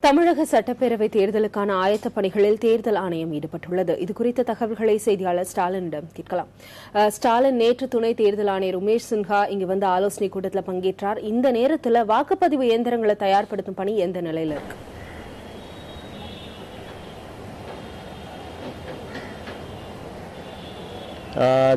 தமிழக சட்டப்பேரவை தேர்தலுக்கான ஆயத்த பணிகளில் தேர்தல் ஆணையம் ஈடுபட்டுள்ளது. இதுகுறித்த தகவல்களை செய்தியாளர் ஸ்டாலினிடம் கேட்கலாம். ஸ்டாலின், நேற்று துணை தேர்தல் ஆணையர் உமேஷ் சின்ஹா இங்கு வந்து ஆலோசனை கூட்டத்தில் பங்கேற்றார். இந்த நேரத்தில் வாக்குப்பதிவு இயந்திரங்களை தயார்படுத்தும் பணி எந்த நிலையில் இருக்கு?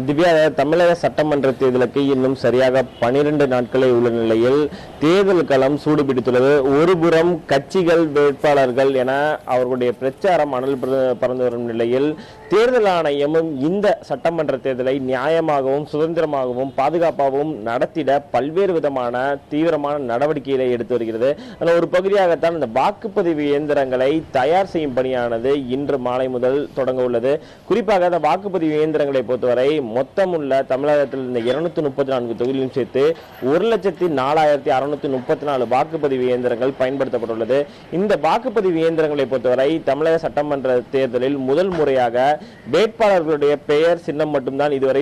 திவ்யா, தமிழக சட்டமன்ற தேர்தலுக்கு இன்னும் சரியாக 12 நாட்களே உள்ள நிலையில் தேர்தல் களம் சூடுபிடித்துள்ளது. ஒருபுறம் கட்சிகள், வேட்பாளர்கள் என அவர்களுடைய பிரச்சாரம் அனல் பறந்து வரும் நிலையில் தேர்தல் ஆணையமும் இந்த சட்டமன்ற தேர்தலை நியாயமாகவும் சுதந்திரமாகவும் பாதுகாப்பாகவும் நடத்திட பல்வேறு விதமான தீவிரமான நடவடிக்கைகளை எடுத்து வருகிறது. அதில் ஒரு பகுதியாகத்தான் இந்த வாக்குப்பதிவு இயந்திரங்களை தயார் செய்யும் பணியானது இன்று மாலை முதல் தொடங்க உள்ளது. குறிப்பாக அந்த வாக்குப்பதிவு இயந்திரங்களை பொறுத்தவரை மொத்தம் உள்ள தமிழகத்தில் இந்த 234 தொகுதிகளையும் சேர்த்து 1,04,634 வாக்குப்பதிவு இயந்திரங்கள் பயன்படுத்தப்பட்டுள்ளது. இந்த வாக்குப்பதிவு இயந்திரங்களை பொறுத்தவரை தமிழக சட்டமன்ற தேர்தலில் முதல் முறையாக வேட்பாளர்களுடைய பெயர், சின்னம் மட்டும்தான் இதுவரை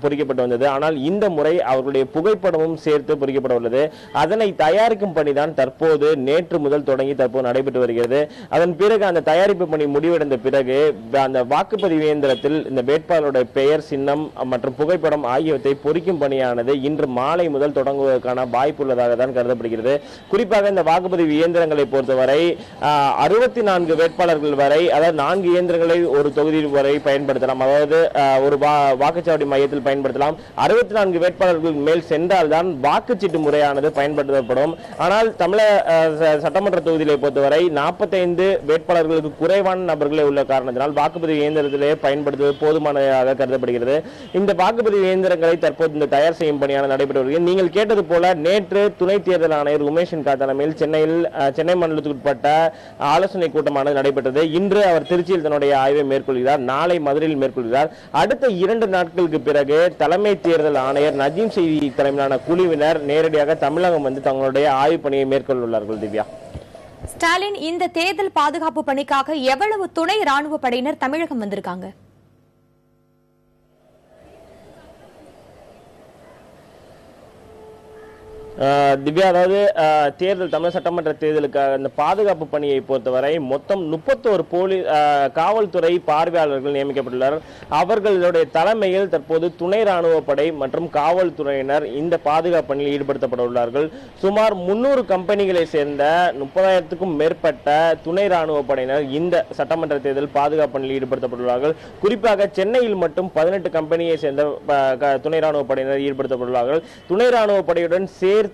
பொறிக்கப்பட்டு வந்தது. ஆனால் இந்த முறை அவர்களுடைய புகைப்படமும் சேர்த்து பொறிக்கப்பட உள்ளது. அதனை தயாரிக்கும் பணிதான் தற்போது நேற்று முதல் தொடங்கி தற்போது நடைபெற்று வருகிறது. அதன் பிறகு அந்த தயாரிப்பு பணி முடிவடைந்த பிறகு அந்த வாக்குப்பதிவு இயந்திரத்தில் இந்த வேட்பாளருடைய பெயர், சின்னம் மற்றும் புகைப்படம் ஆகியவற்றை பொறிக்கும் பணியானது இன்று மாலை முதல் தொடங்குவதற்கான வாய்ப்பு உள்ளதாக தான் கருதப்படுகிறது. குறிப்பாக இந்த வாக்குப்பதிவு இயந்திரங்களை பொறுத்தவரை 64 வேட்பாளர்கள் வரை, அதாவது 4 இயந்திரங்களை ஒரு தொகுதி வரை பயன்படுத்தலாம். அதாவது ஒரு வாக்குச்சாவடி மையத்தில் பயன்படுத்தலாம். 64 வேட்பாளர்கள் மேல் சென்றால்தான் வாக்குச்சீட்டு முறையானது பயன்படுத்தப்படும். ஆனால் தமிழக சட்டமன்ற தொகுதியை பொறுத்தவரை 45 வேட்பாளர்களுக்கு குறைவான நபர்களே உள்ள காரணத்தினால் வாக்குப்பதிவு இயந்திரத்திலே பயன்படுத்துவது போதுமானதாக கருதப்படுகிறது. இந்த வாக்குப்பதிவு இயந்திரங்களை தற்போது இந்த தயார் செய்யும் பணியான நடைபெற்று வருகிறது. நீங்கள் கேட்டது போல நேற்று துணை தேர்தல் ஆணையர் உமேஷ் சின்ஹா தலைமையில் சென்னை மண்டலத்துக்குட்பட்ட ஆலோசனை கூட்டமானது நடைபெற்றது. இன்று அவர் திருச்சியில் தன்னுடைய ஆய்வை மேற்கொள்கிறார். நாளை மதுரையில் மேற்கொள்கிறார். அடுத்த 2 நாட்களுக்கு பிறகு தலைமை தேர்தல் ஆணையர் நஜீம் செய்தி தலைமையிலான குழுவினர் நேரடியாக தமிழகம் வந்து தங்களுடைய ஆய்வு பணியை மேற்கொள்ளுள்ளார்கள். திவ்யா, ஸ்டாலின், இந்த தேர்தல் பாதுகாப்பு பணிக்காக எவ்வளவு துணை ராணுவ படையினர் தமிழகம் வந்திருக்காங்க? திவ்யா, அதாவது தேர்தல் தமிழக சட்டமன்ற தேர்தலுக்காக இந்த பாதுகாப்பு பணியை பொறுத்தவரை மொத்தம் 31 காவல்துறை பார்வையாளர்கள் நியமிக்கப்பட்டுள்ளனர். அவர்களுடைய தலைமையில் தற்போது துணை ராணுவ படை மற்றும் காவல்துறையினர் இந்த பாதுகாப்பு பணியில் ஈடுபடுத்தப்பட உள்ளார்கள். சுமார் 300 கம்பெனிகளை சேர்ந்த 30,000க்கும் மேற்பட்ட துணை ராணுவ படையினர் இந்த சட்டமன்ற தேர்தல் பாதுகாப்பு பணியில் ஈடுபடுத்தப்பட்டுள்ளார்கள். குறிப்பாக சென்னையில் மட்டும் 18 கம்பெனியை சேர்ந்த துணை ராணுவ படையினர் ஈடுபடுத்தப்பட்டுள்ளார்கள். துணை ராணுவ படையுடன் சேர்த்து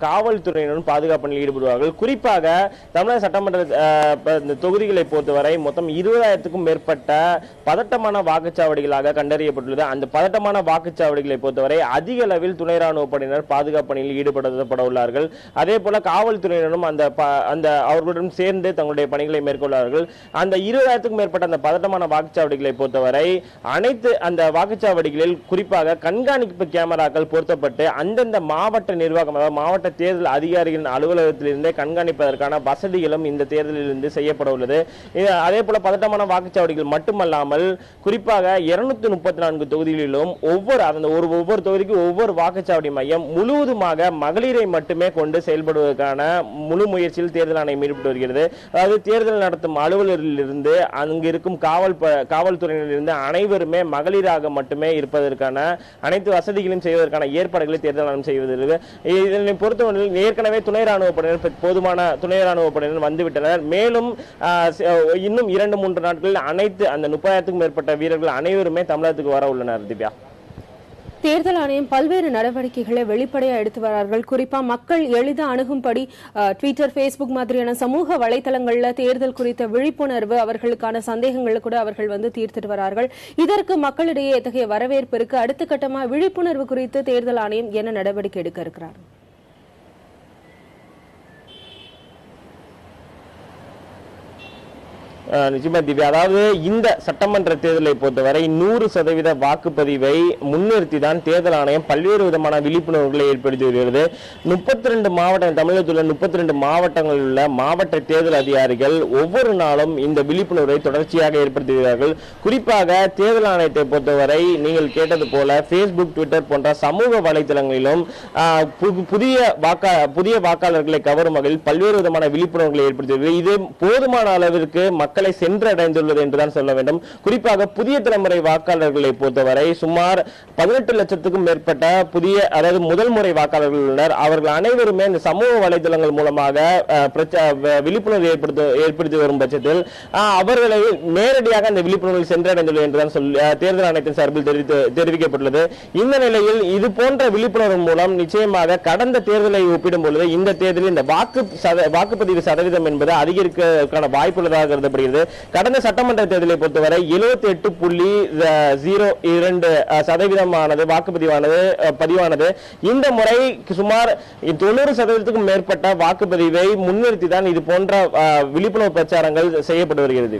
காவல்துறையினரும் பாதுகாப்பு பணியில் ஈடுபடுவார்கள். குறிப்பாக தமிழக சட்டமன்ற தொகுதிகளை பொறுத்தவரை மொத்தம் 20,000க்கும் மேற்பட்ட பதட்டமான வாக்குச்சாவடிகளாக கண்டறியப்பட்டுள்ளது. அந்த பதட்டமான வாக்குச்சாவடிகளை பொறுத்தவரை அதிக அளவில் துணை ராணுவ படையினர் பாதுகாப்பு பணியில் ஈடுபடுத்தப்பட உள்ளார்கள். அதே போல காவல்துறையினரும் அந்த அவர்களுடன் சேர்ந்து தங்களுடைய பணிகளை மேற்கொள்வார்கள். அந்த 20,000க்கும் மேற்பட்ட அந்த பதட்டமான வாக்குச்சாவடிகளை பொறுத்தவரை அனைத்து அந்த வாக்குச்சாவடிகளில் குறிப்பாக கண்காணிப்பு கேமராக்கள் பொருத்தப்பட்டு அந்தந்த மாவட்ட நிர்வாகம், அதாவது மாவட்ட தேர்தல் அதிகாரிகளின் அலுவலகத்திலிருந்தே கண்காணிப்பதற்கான வசதிகளும் இந்த தேர்தலிலிருந்து செய்யப்பட உள்ளது. அதே போல பதட்டமான வாக்குச்சாவடிகள் மட்டுமல்லாமல் குறிப்பாக 234 தொகுதிகளிலும் ஒவ்வொரு தொகுதிக்கு ஒவ்வொரு வாக்குச்சாவடி மையம் முழுவதுமாக மகளிரை மட்டுமே கொண்டு செயல்படுவதற்கான முழு முயற்சியில் தேர்தல் ஆணையம் ஈடுபட்டு வருகிறது. அதாவது தேர்தல் நடத்தும் அலுவலரிலிருந்து அங்கு இருக்கும் காவல்துறையினரிலிருந்து அனைவருமே மகளிராக மட்டுமே இருப்பதற்கான அனைத்து வசதிகளையும் செய்வதற்கான ஏற்பாடுகளை தேர்தல் ஆணையம் செய்வதற்கு இதனை பொறுத்தவரையில் ஏற்கனவே துணை ராணுவ படையினர் போதுமான துணை ராணுவ படையினர் வந்துவிட்டனர். மேலும் இன்னும் 2-3 நாட்களில் அனைத்து அந்த 30,000க்கும் மேற்பட்ட வீரர்கள் அனைவருமே தமிழகத்துக்கு வர உள்ளனர். திவ்யா, தேர்தல் ஆணையம் பல்வேறு நடவடிக்கைகளை வெளிப்படையாக எடுத்து வரார்கள். குறிப்பா மக்கள் எளிதாக அணுகும்படி ட்விட்டர், ஃபேஸ்புக் மாதிரியான சமூக வலைதளங்கள்ல தேர்தல் குறித்த விழிப்புணர்வு, அவர்களுக்கான சந்தேகங்களை கூட அவர்கள் வந்து தீர்த்துட்டு வரார்கள். இதற்கு மக்களிடையே எத்தகைய வரவேற்பு இருக்கு? அடுத்த கட்டமா விழிப்புணர்வு குறித்து தேர்தல் ஆணையம் என்ன நடவடிக்கை எடுக்க இருக்கிறார்? நிச்சயமா திவ்யா, அதாவது இந்த சட்டமன்ற தேர்தலை பொறுத்தவரை 100% வாக்குப்பதிவை முன்னிறுத்தி தான் தேர்தல் ஆணையம் பல்வேறு விதமான விழிப்புணர்வுகளை ஏற்படுத்தி வருகிறது. 32 மாவட்டம், தமிழகத்தில் உள்ள 32 மாவட்டங்களில் உள்ள மாவட்ட தேர்தல் அதிகாரிகள் ஒவ்வொரு நாளும் இந்த விழிப்புணர்வை தொடர்ச்சியாக ஏற்படுத்தி வருகிறார்கள். குறிப்பாக தேர்தல் ஆணையத்தை பொறுத்தவரை நீங்கள் கேட்டது போல பேஸ்புக், ட்விட்டர் போன்ற சமூக வலைதளங்களிலும் புதிய வாக்காளர்களை கவரும் வகையில் பல்வேறு விதமான விழிப்புணர்வுகளை ஏற்படுத்தி வருகிறது. இது போதுமான அளவிற்கு மக்களை சென்றடைந்துள்ளது என்றுதான் சொல்ல வேண்டும். குறிப்பாக புதிய தலைமுறை வாக்காளர்களை பொறுத்தவரை சுமார் 18 லட்சத்துக்கும் மேற்பட்ட முதல் முறை வாக்காளர்கள் உள்ளனர். அவர்கள் அனைவருமே இந்த சமூக வலைதளங்கள் மூலமாக விழிப்புணர்வு ஏற்படுத்தி வரும் பட்சத்தில் அவர்களை நேரடியாக அந்த விழிப்புணர்வு சென்றடைந்துள்ளது என்றுதான் தேர்தல் ஆணையத்தின் சார்பில் தெரிவிக்கப்பட்டுள்ளது. இந்த நிலையில் இது போன்ற விழிப்புணர்வு மூலம் நிச்சயமாக கடந்த தேர்தலை ஒப்பிடும் பொழுது இந்த தேர்தலில் இந்த வாக்குப்பதிவு சதவீதம் என்பது அதிகரிக்க வாய்ப்புள்ளதாக கருதப்படுகிறது. கடந்த சட்டமன்ற தேர்தலை பொறுத்தவரை 78.02% வாக்குப்பதிவானது. இந்த முறை சுமார் 90%க்கும் மேற்பட்ட வாக்குப்பதிவை முன்னிறுத்தி தான் இது போன்ற விழிப்புணர்வு பிரச்சாரங்கள் செய்யப்பட்டு வருகிறது.